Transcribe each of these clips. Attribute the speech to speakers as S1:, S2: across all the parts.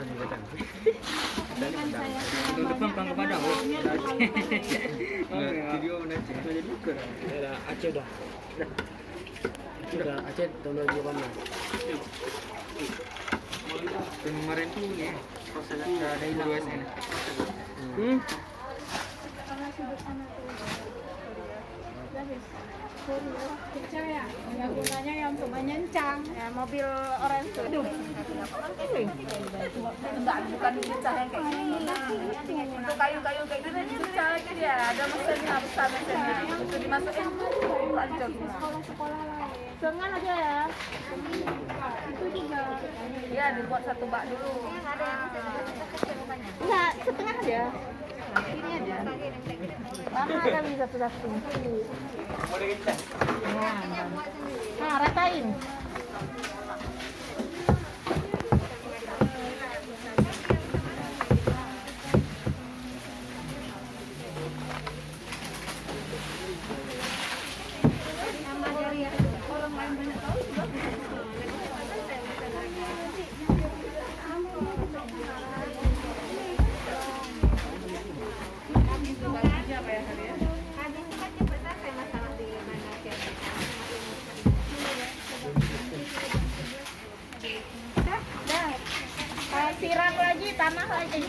S1: di Padang.
S2: Bukan saya.
S1: Itu depan Pang ke Padang. Video mana Aceh? Jadi bukan.
S3: Ada Aceh dah. Sudah Aceh tahun 2018.
S1: Kemarin tuh ya, prosesnya ada hilang SN.
S2: Karena sudut sana tuh. Cewek ya, nggak gunanya yang untuk menyencang ya, mobil orang itu. Aduh, enggak, bukan pecah yang kayak gini. Untuk kayu-kayu kayak gini ini pecah aja dia. Ada mesinnya besar mesinnya. Itu dimasukin lanjut. Sekolah-sekolah lain. Jangan aja ya. Itu juga. Ya dibuat satu bak dulu. Enggak, setengah aja. Ini aja. Lama kan bisa satu-satu. Nah, ratain. Siram lagi, tanah lagi.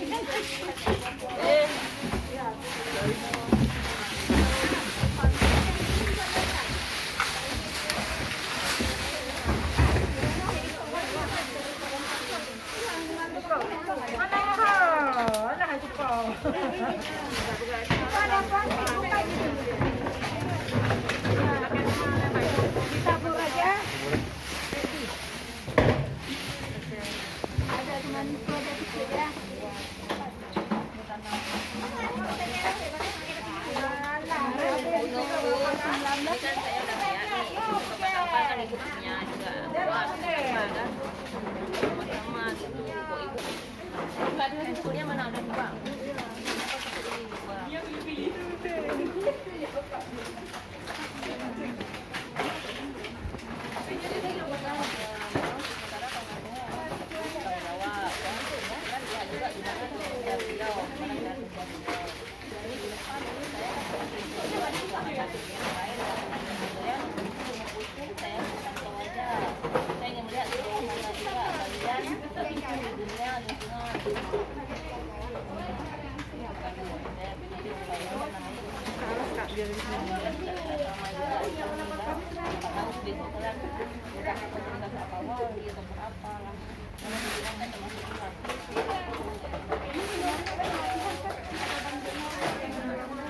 S2: Ditabur aja. Ada dengan produk kecil ya.
S4: Handphonenya mana ada di bang?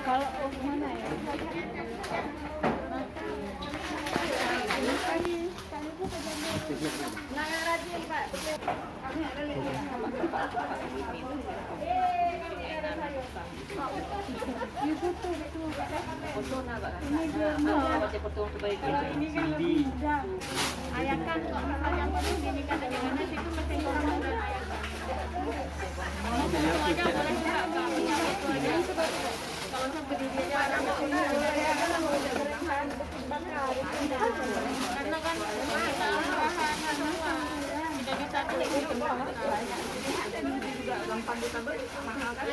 S2: Kalau mana ya? Nah, yang rajin Pak. Ini kan lebih mudah. Ayahkan kalau yang penting ini kata gimana sih itu mesti orang muda ayahkan. Itu aja boleh enggak Bang? Itu aja. Kalau sampai di dia ada sini karena kan kita bahan semua. Tidak bisa juga gampang kita beli mahal kan?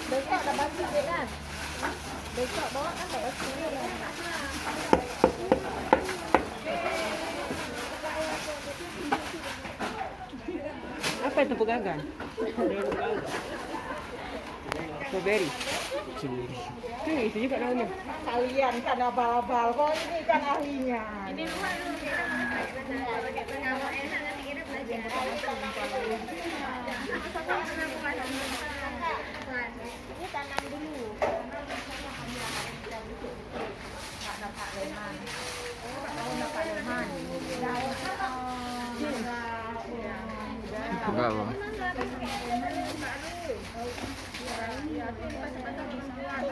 S2: Besok ada baju deh kan? Besok bawa kan bawa sini lah.
S3: Apa itu pegangan? Strawberry. Ini isi juga daunnya.
S2: Kalian kan abal-abal, kok ini kan ahlinya. Ini
S4: Rumah dulu kita kalau enak nanti kita belajar.
S2: ini tanam dulu. Nggak dapat leman. Oh, dapat leman.
S1: Enggak, Bang.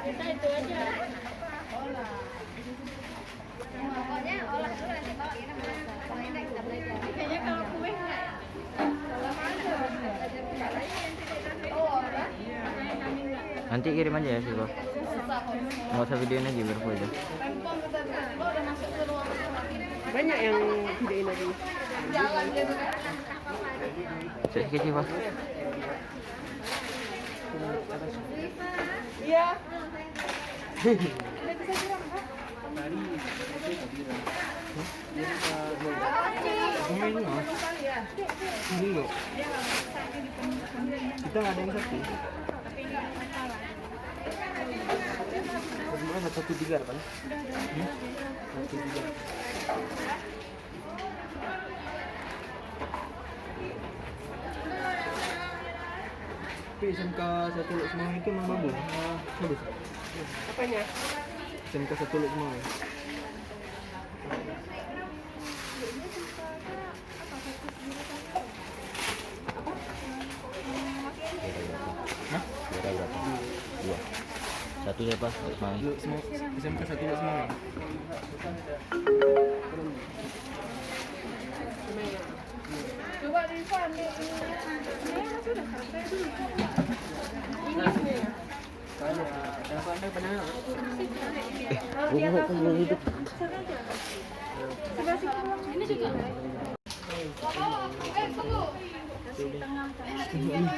S2: Kita itu aja.
S4: Pokoknya olah dulu nanti bawa kita masak. Kalau enak kita belajar.
S2: Kayaknya kalau kue enggak.
S4: Oh,
S1: Nanti kirim aja ya, Silva.
S4: susah
S1: Nggak usah videoin lagi biar aku aja.
S2: Tiba-tiba udah masuk ke ruang
S3: Banyak yang videoin lagi.
S2: jalan gitu kan.
S1: Cek kecil pak.
S2: Iya.
S1: Ini nggak? Ini nggak? Kita nggak ada yang sakti. Bagaimana 1 kan? 1 Tapi SMK 1 Lok Semanggi itu memang bagus. Bagus.
S3: Apanya?
S1: SMK 1 Lok Semanggi. Hah?
S5: Berapa? 2. Satu ya Pak, Semanggi.
S1: SMK 1 Lok Semanggi.
S2: Coba Rifa ambil ini. Ini sudah selesai dulu. Ini juga. Tunggu.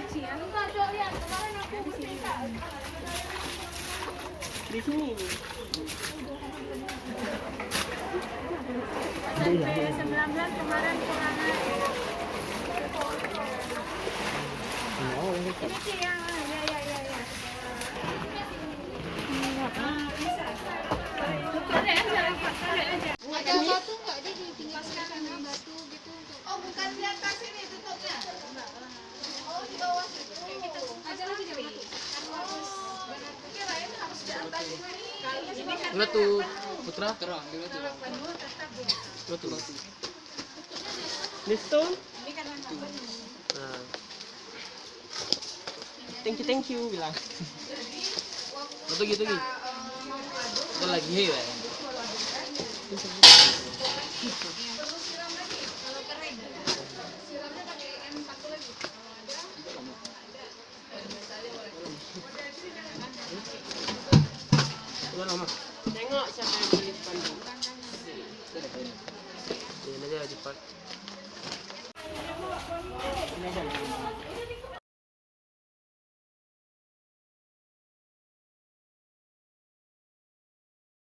S2: Enggak, Dok, lihat kemarin aku bercerita.
S3: Di sini.
S2: Ke-19 kemarin kurangan. Ini sih yang ya.
S4: Ada batu nggak dia di pinggir sana batu gitu untuk. Oh bukan di atas ini tutupnya. Oh di bawah situ. Ada lagi di batu. Kirain harus di atas ini.
S1: Enggak tuh, Putra. Terang, Batu.
S3: Di stone.
S4: Ini kan
S3: Nah. Thank you bilang.
S1: Batu gitu. Ada lagi ya.
S3: Udah lama. Tengok siapa yang beli Bandung.
S1: Ini aja cepat.
S3: Ini aja.